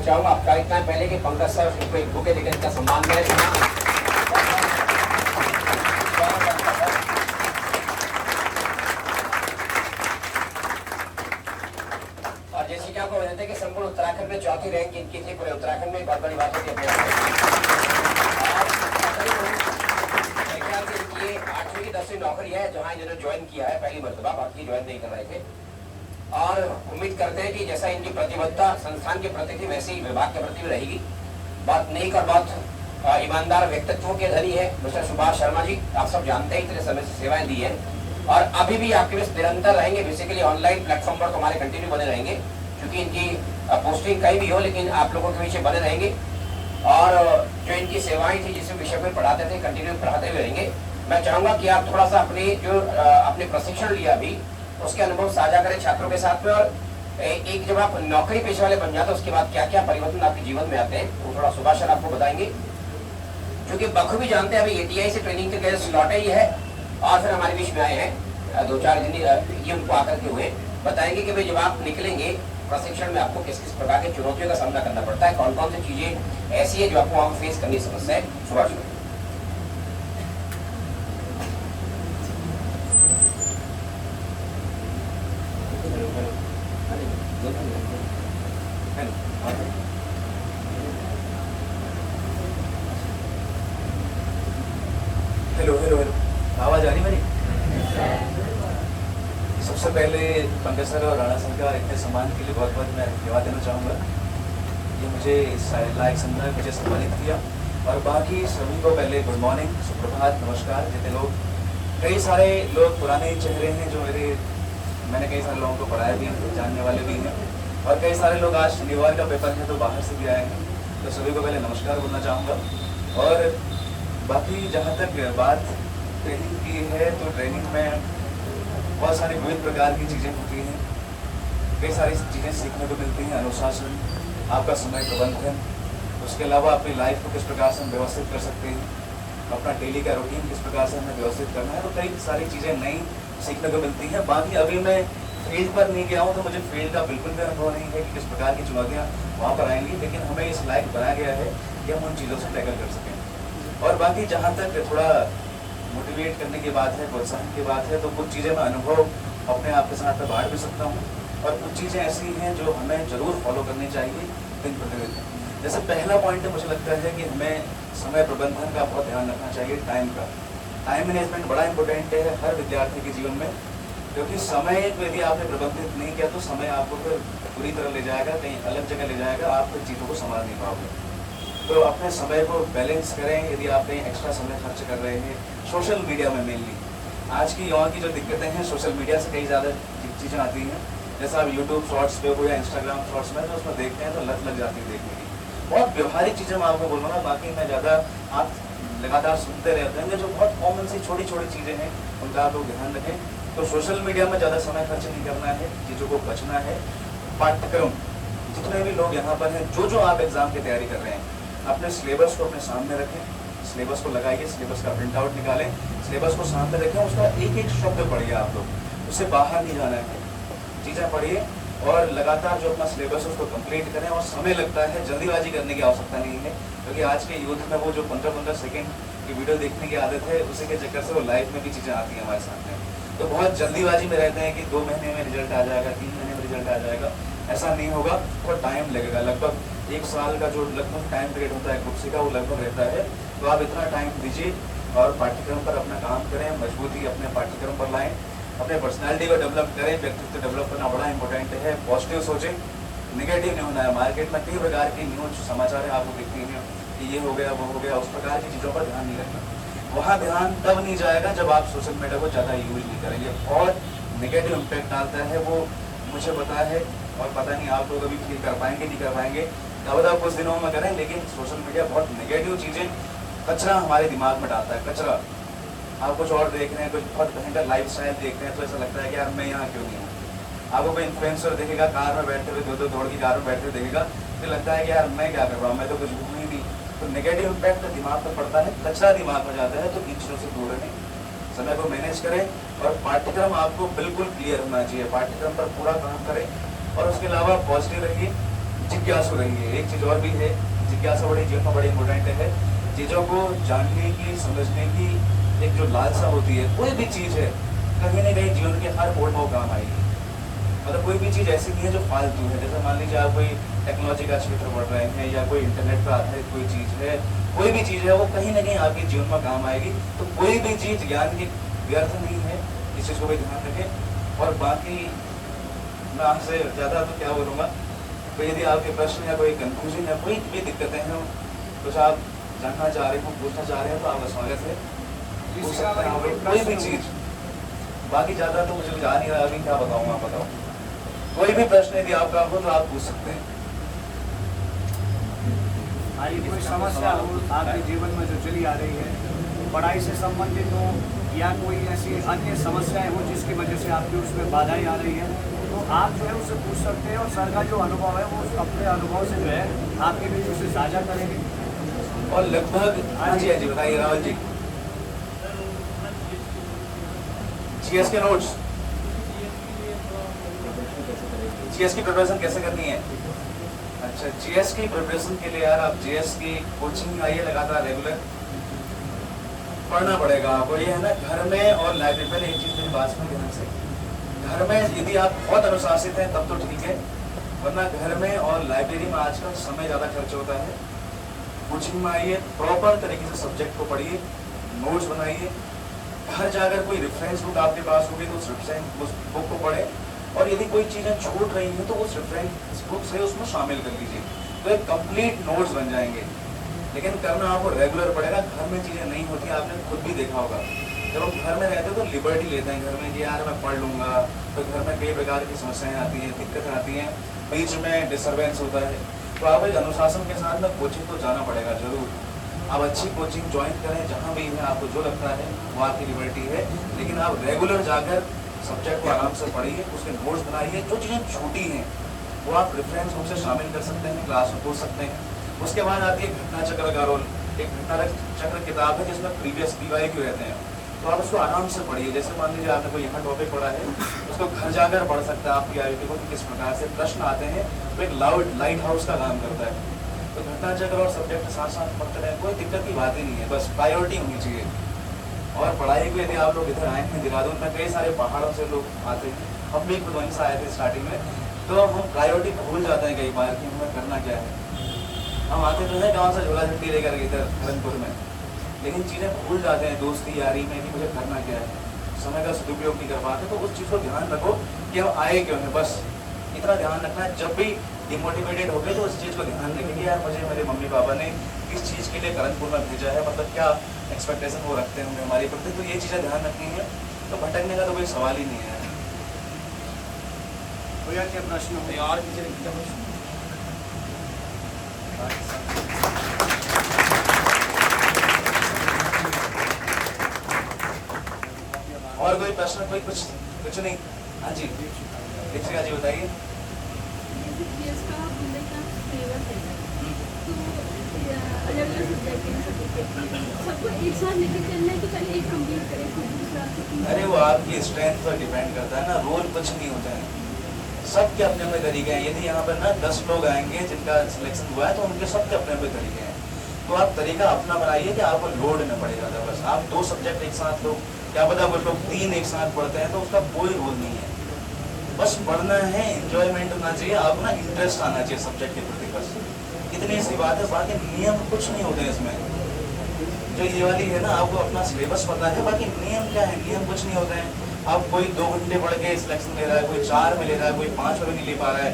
चाहूंगा आपका इतना पहले कि पंकज सर उनको एक बुके देकर इनका सम्मान करें। और जैसे कि आपको बताते हैं कि संपूर्ण उत्तराखंड में चौथी रैंक इनकी थी, पूरे उत्तराखंड में बहुत बड़ी बात होती है। ये 8वीं की 10वीं नौकरी है जहाँ इन्होंने ज्वाइन किया है पहली मरतबा, बाकी ज्वाइन नहीं कर रहे थे। और उम्मीद करते हैं कि जैसा इनकी प्रतिबद्धता संस्थान के प्रति थी वैसे ही विभाग के प्रति भी रहेगी। बात नेक और बहुत ईमानदार व्यक्तित्व के धनी है मिस्टर सुभाष शर्मा जी। आप सब जानते हैं इतने समय से सेवाएं दी है और अभी भी आपके बीच निरंतर रहेंगे। बेसिकली ऑनलाइन प्लेटफॉर्म पर तुम्हारे कंटिन्यू बने रहेंगे क्योंकि इनकी पोस्टिंग कहीं भी हो लेकिन आप लोगों के पीछे बने रहेंगे। और जो इनकी सेवाएं थी जिस विषय में पढ़ाते थे कंटिन्यू पढ़ाते हुए रहेंगे। मैं चाहूंगा कि आप थोड़ा सा अपने प्रशिक्षण लिया अभी उसके अनुभव साझा करें छात्रों के साथ में। और एक जब आप नौकरी पेशे वाले बन जाते हैं उसके बाद क्या क्या परिवर्तन आपके जीवन में आते हैं वो थोड़ा सुभाष सर आपको बताएंगे। क्योंकि बखूबी जानते हैं अभी ATI से ट्रेनिंग के लौटे ही है और फिर हमारे बीच में आए हैं 2-4 दिन ये उनको आकर के हुए बताएंगे कि भाई जब आप निकलेंगे प्रशिक्षण में आपको किस किस प्रकार की चुनौतियों का सामना करना पड़ता है, कौन कौन सी चीजें ऐसी है जो आपको वहां फेस करनी समस्या है। Subhash sir. Hello hello hello, आवाज आ रही मेरी? सबसे पहले पंकज सर और राणा सर का इतने सम्मान के लिए बहुत बहुत मैं धन्यवाद देना चाहूँगा। ये मुझे इस लायक समझा, मुझे सम्मानित किया। और बाकी सभी को पहले गुड मॉर्निंग, सुप्रभात, नमस्कार। जितने लोग, कई सारे लोग पुराने चेहरे हैं जो मैंने कई सारे लोगों को पढ़ाया भी है, जानने वाले भी हैं। और कई सारे लोग आज शनिवार का पेपर है तो बाहर से भी आए हैं, तो सभी को पहले नमस्कार बोलना चाहूँगा। और बाकी जहाँ तक बात ट्रेनिंग की है तो ट्रेनिंग में बहुत सारी विभिन्न प्रकार की चीज़ें होती हैं, कई सारी चीज़ें सीखने को मिलती हैं। अनुशासन, आपका समय प्रबंधन, उसके अलावा अपनी लाइफ को किस प्रकार से हम व्यवस्थित कर सकते हैं, अपना डेली का रूटीन किस प्रकार से हमें व्यवस्थित करना है, तो कई सारी चीज़ें नई सीखने को मिलती हैं। बाकी अभी मैं फील्ड पर नहीं गया हूँ तो मुझे फील्ड का बिल्कुल भी अनुभव नहीं है कि किस प्रकार की चुनौतियाँ वहाँ पर आएंगी, लेकिन हमें इस लायक बनाया गया है कि हम उन चीज़ों से टैकल कर सकें। और बाकी जहाँ तक थोड़ा मोटिवेट करने की बात है, प्रोत्साहन की बात है, तो कुछ चीज़ें मैं अनुभव अपने आप के साथ बांट भी सकता हूँ और कुछ चीज़ें ऐसी हैं जो हमें ज़रूर फॉलो करनी चाहिए दिन प्रतिदिन। जैसे पहला पॉइंट मुझे लगता है कि हमें समय प्रबंधन का बहुत ध्यान रखना चाहिए। टाइम मैनेजमेंट बड़ा इंपॉर्टेंट है हर विद्यार्थी के जीवन में, क्योंकि समय को यदि आपने प्रबंधित नहीं किया तो समय आपको फिर पूरी तरह ले जाएगा, कहीं अलग जगह ले जाएगा, आप फिर चीज़ों को संभाल नहीं पाओगे। तो अपने समय को बैलेंस करें। यदि आप कहीं एक्स्ट्रा समय खर्च कर रहे हैं सोशल मीडिया में, मेनली आज की युवा की जो दिक्कतें हैं सोशल मीडिया से कई ज़्यादा चीज़ें आती हैं। जैसे आप यूट्यूब शॉर्ट्स पे हो या इंस्टाग्राम शॉर्ट्स में तो उसमें देखते हैं तो लत लग जाती है देखने की। बहुत व्यवहारिक चीज़ें मैं आपको बोलूँगा, बाकी मैं ज़्यादा आप लगातार सुनते रहते हैं जो बहुत कॉमन सी छोटी छोटी चीज़ें हैं उनका आप लोग ध्यान रखें। तो सोशल मीडिया में ज़्यादा समय खर्च नहीं करना है, चीज़ों को बचना है। पाठ्यक्रम, जितने भी लोग यहाँ पर हैं, जो आप एग्ज़ाम की तैयारी कर रहे हैं, अपने सिलेबस को अपने सामने रखें, सिलेबस को लगाइए, सिलेबस का प्रिंट आउट निकालें, सिलेबस को सामने रखें, उसका एक एक शब्द पढ़िए। आप लोग उससे बाहर नहीं जाना है, चीज़ें पढ़िए और लगातार जो अपना सिलेबस है उसको कंप्लीट करें। और समय लगता है, जल्दीबाजी करने की आवश्यकता नहीं है, क्योंकि आज के यूथ में वो जो 15-15 सेकेंड की वीडियो देखने की आदत है, उसी के चक्कर से वो लाइफ में भी चीज़ें आती हैं हमारे सामने। तो बहुत जल्दीबाजी में रहते हैं कि 2 महीने में रिजल्ट आ जाएगा, 3 महीने में रिजल्ट आ जाएगा। ऐसा नहीं होगा, बहुत टाइम लगेगा। लगभग 1 साल का जो लगभग टाइम पीरियड होता है ग्रुप सी का, वो लगभग रहता है। तो आप इतना टाइम दीजिए और पाठ्यक्रम पर अपना काम करें, मजबूती अपने पाठ्यक्रम पर लाएं, अपने पर्सनैलिटी को डेवलप करें। व्यक्तित्व डेवलप करना बड़ा इंपॉर्टेंट है। पॉजिटिव सोचें, निगेटिव नहीं होना है। मार्केट में कई प्रकार की न्यूज समाचार है आपको दिखती हैं कि ये हो गया वो हो गया, उस प्रकार की चीज़ों पर ध्यान नहीं रखना। वहाँ ध्यान तब नहीं जाएगा जब आप सोशल मीडिया को ज़्यादा यूज नहीं करेंगे। और निगेटिव इम्पैक्ट डालता है, वो मुझे पता है और पता नहीं आप लोग अभी फील कर पाएंगे नहीं कर पाएंगे, दबा कुछ दिनों में करें। लेकिन सोशल मीडिया बहुत नेगेटिव चीज़ें, कचरा हमारे दिमाग में डालता है। कचरा, आप कुछ और देख रहे हैं, कुछ बहुत भयंकर लाइफ स्टाइल देख रहे हैं तो ऐसा लगता है कि यार मैं यहाँ क्यों नहीं हूँ। आपको कोई इन्फ्लुएंसर देखेगा कार में बैठते हुए, 2-2 दौड़ की कार में बैठते हुए देखेगा, तो लगता है कि यार मैं क्या कर रहा हूँ, मैं तो कुछ घूम ही नहीं। तो नेगेटिव इम्पैक्ट दिमाग पर पड़ता है, कचरा दिमाग में जाता है। तो इन चीज़ों से दूर रहें, समय को मैनेज करें और पाठ्यक्रम आपको बिल्कुल क्लियर होना चाहिए। पाठ्यक्रम पर पूरा काम करें और उसके अलावा पॉजिटिव रहिए, जिज्ञासु रहिए। एक चीज़ और भी है, जिज्ञासा बड़ी जीवन में बड़ी इंपॉर्टेंट है। चीज़ों को जानने की, समझने की एक जो लालसा होती है, कोई भी चीज़ है कहीं ना कहीं जीवन के हर मोड़ में वो काम आएगी। मतलब कोई भी चीज़ ऐसी नहीं है जो फालतू है। जैसे मान लीजिए आप कोई टेक्नोलॉजी का क्षेत्र बढ़ रहे हैं या कोई इंटरनेट पर आधारित कोई चीज़ है, कोई भी चीज़ है वो कहीं ना कहीं आपके जीवन में काम आएगी। तो कोई भी चीज़ ज्ञान की व्यर्थ नहीं है, इस चीज़ को भी ध्यान रखें। और बाकी मैं आपसे ज़्यादा तो क्या बोलूँगा, तो यदि आपके प्रश्न या कोई कंफ्यूजन या कोई भी दिक्कतें हैं, कुछ आप जानना चाह रहे हो, पूछना चाह रहे हो, तो आपका स्वागत है। पूछ सकते हैं आप कोई भी चीज़। बाकी ज़्यादा तो मुझे जा नहीं रहा, अभी क्या बताऊँ, आप बताओ। कोई भी प्रश्न यदि आपका हो तो आप पूछ सकते हैं। कोई समस्या हो आपके जीवन में जो चली आ रही है, पढ़ाई से संबंधित हो या कोई ऐसी अन्य समस्याएं हो जिसकी वजह से आपकी उसमें बाधाएं आ रही है, तो आप जो है उससे पूछ सकते हैं। और सर का जो अनुभव है वो अपने अनुभव से जो है आपके बीच उसे साझा करेंगे। और लगभग हाँ जी बताइए राहुल जी। जीएस के नोट्स, जीएस की प्रिपरेशन कैसे करनी है? अच्छा, जीएस की प्रिपरेशन के लिए यार आप जीएस की कोचिंग आइए लगातार, रेगुलर पढ़ना पड़ेगा आपको। ये है ना, घर में और लाइब्रेरी में एक चीज़ मेरी बात सुनो ध्यान से। घर में यदि आप बहुत अनुशासित हैं तब तो ठीक है, वरना घर में और लाइब्रेरी में आजकल समय ज़्यादा खर्च होता है। कोचिंग में आइए, प्रॉपर तरीके से सब्जेक्ट को पढ़िए, नोट्स बनाइए। घर जाकर कोई रेफरेंस बुक आपके पास होगी तो उस बुक को पढ़ें, और यदि कोई चीज़ें छूट रही हैं तो उस रेफरेंस बुक से उसमें शामिल कर लीजिए, तो एक कंप्लीट नोट्स बन जाएंगे। लेकिन करना आपको रेगुलर पड़ेगा। घर में चीज़ें नहीं होती, आपने खुद भी देखा होगा। जब हम घर में रहते हैं तो लिबर्टी लेते हैं घर में कि यार मैं पढ़ लूँगा, तो घर में कई प्रकार की समस्याएं आती हैं, दिक्कतें आती हैं, बीच में डिस्टर्बेंस होता है। तो आप एक अनुशासन के साथ में कोचिंग को जाना पड़ेगा जरूर। आप अच्छी कोचिंग ज्वाइन करें, जहाँ भी है आपको जो लगता है वो आपकी लिबर्टी है, लेकिन आप रेगुलर जाकर सब्जेक्ट को आराम से पढ़िए, उसके नोट्स बनाइए। जो चीज़ें छूटी हैं वो आप रेफरेंस बुक से शामिल कर सकते हैं, क्लास में पूछ सकते हैं। उसके बाद आती है घटना चक्र का रोल। एक घटना चक्र किताब है जिसमें प्रीवियस PYQ रहते हैं, तो आप उसको आराम से पढ़िए। जैसे मान लीजिए आपने कोई यहाँ टॉपिक पढ़ा है, उसको घर जाकर पढ़ सकते हैं आप PYQ को, किस प्रकार से प्रश्न आते हैं। तो एक लाइट हाउस का काम करता है। तो घटना चक्र और सब्जेक्ट साथ साथ पढ़ते रहें, कोई दिक्कत की बात ही नहीं है, बस प्रायोरिटी होनी चाहिए। और पढ़ाई को यदि आप लोग इधर आए हैं, देहरादून में कई सारे पहाड़ों से लोग आते हैं, हम भी खुद वहीं से आए थे स्टार्टिंग में, तो हम प्रायोरिटी भूल जाते हैं कई बार कि हमें करना क्या है। हम आते तो हैं गाँव से झोला झंडी लेकर इधर धर्मपुर में, लेकिन चीज़ें भूल जाते हैं दोस्ती यारी में कि मुझे करना क्या है, समय का सदुपयोग नहीं कर पाते। तो उस चीज़ को ध्यान रखो कि हम आए क्यों हैं, बस इतना ध्यान रखना है। जब भी डिमोटिवेटेड हो गए तो उस चीज़ को ध्यान रखें कि यार मुझे मेरे मम्मी पापा ने किस चीज़ के लिए करणपुर में भेजा है, मतलब क्या एक्सपेक्टेशन वो रखते होंगे हमारे प्रति, तो ये चीज़ें ध्यान रखनी है। तो भटकने का तो कोई सवाल ही नहीं है। भैया क्या प्रश्न हो? और किसी और कोई प्रश्न, कोई कुछ नहीं? हाँ जी दीक्षिका जी बताइए। अरे वो आपकी स्ट्रेंथ पर डिपेंड करता है ना, रोल कुछ नहीं होता है, सबके अपने अपने तरीके हैं। यदि यहाँ पर ना 10 लोग आएंगे जिनका सिलेक्शन हुआ है तो उनके सबके अपने अपने तरीके हैं। तो आप तरीका अपना बनाइए कि आपको लोड न पड़े ज़्यादा। बस आप 2 सब्जेक्ट एक साथ लो, क्या पता वो लोग 3 एक साथ पढ़ते हैं, तो उसका कोई रोल नहीं है। बस पढ़ना है, इंजॉयमेंट होना चाहिए, आपको ना इंटरेस्ट आना चाहिए सब्जेक्ट के प्रति, बस इतनी सी बात है। बाकी नियम कुछ नहीं होते हैं इसमें। जो ये वाली है ना, आपको अपना सिलेबस पता है, बाकी नियम क्या है, नियम कुछ नहीं होते हैं। अब कोई 2 घंटे पढ़ के सिलेक्शन ले रहा है, कोई 4 में ले रहा है, कोई 5 में नहीं ले पा रहा है,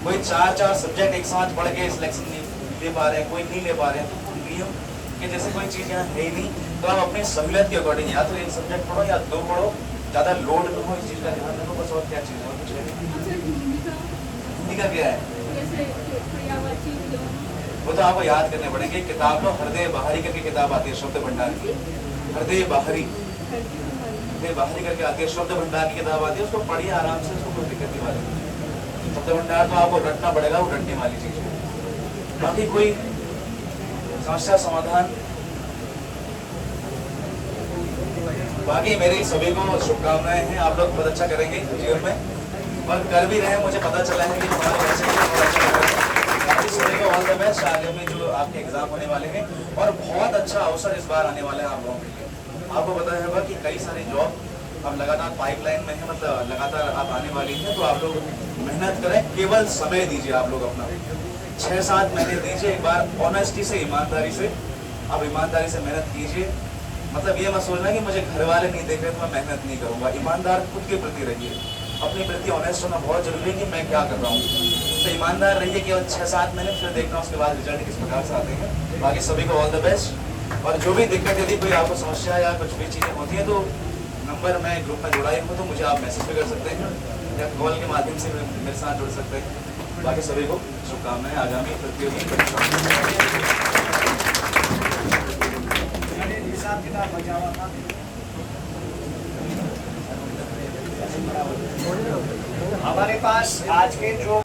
कोई 4 सब्जेक्ट एक साथ पढ़ के सिलेक्शन नहीं ले पा रहे हैं, कोई नहीं ले पा रहे हैं। तो नियम के जैसे कोई चीज़ यहाँ है ही नहीं। तो आप अपनी सहूलियत के अकॉर्डिंग या तो 1 सब्जेक्ट पढ़ो या 2 पढ़ो, ज़्यादा लोड न हो, इस चीज़ का ध्यान रखो बस। और क्या चीज़ है, कुछ है? हिंदी का क्या है वो तो आपको याद करने पड़ेंगे। किताब लो, हृदय बाहरी करके किताब आती है शब्द भंडार की, हृदय बाहरी करके आती है, शब्द भंडार की किताब आती है, उसको पढ़िए आराम से, उसको कोई दिक्कत नहीं वाली। शब्द भंडार तो आपको रटना पड़ेगा, वो रटने वाली चीज़ है। बाकी कोई समस्या समाधान, बाकी मेरी सभी को शुभकामनाएं हैं। आप लोग बहुत अच्छा करेंगे जीवन में और कर भी रहे हैं। मुझे पता चला है कि हमारे बच्चे बहुत अच्छा कर रहे हैं। सभी को ऑल द बेस्ट। आगे में जो आपके एग्जाम होने वाले हैं और बहुत अच्छा अवसर इस बार आने वाला है आप लोगों के लिए। आपको पता होगा कि कई सारी जॉब अब लगातार पाइपलाइन में है, मतलब लगातार आप आने वाली है, तो आप लोग मेहनत करें, केवल समय दीजिए आप लोग अपना 6-7 महीने दीजिए। एक बार ऑनेस्टी से, ईमानदारी से, आप ईमानदारी से मेहनत कीजिए। मतलब ये मत सोचना कि मुझे घर वाले नहीं देख रहे तो मैं मेहनत नहीं करूंगा। ईमानदार खुद के प्रति रहिए, अपने प्रति ऑनेस्ट होना बहुत जरूरी है कि मैं क्या कर रहा हूँ। तो ईमानदार रहिए, केवल 6-7 महीने, फिर देखना उसके बाद रिजल्ट किस प्रकार से आते हैं। बाकी सभी को ऑल द बेस्ट। और जो भी दिक्कत, यदि कोई आपको समस्या या कुछ भी चीज़ें होती हैं तो नंबर मैं ग्रुप में जुड़ा ही हूँ, तो मुझे आप मैसेज भी कर सकते हैं या कॉल के माध्यम से मेरे साथ जुड़ सकते हैं। बाकी सभी को शुभकामनाएं आगामी प्रतियोगी परीक्षा। हिसाब किताब बचा हुआ था। हमारे पास आज के जो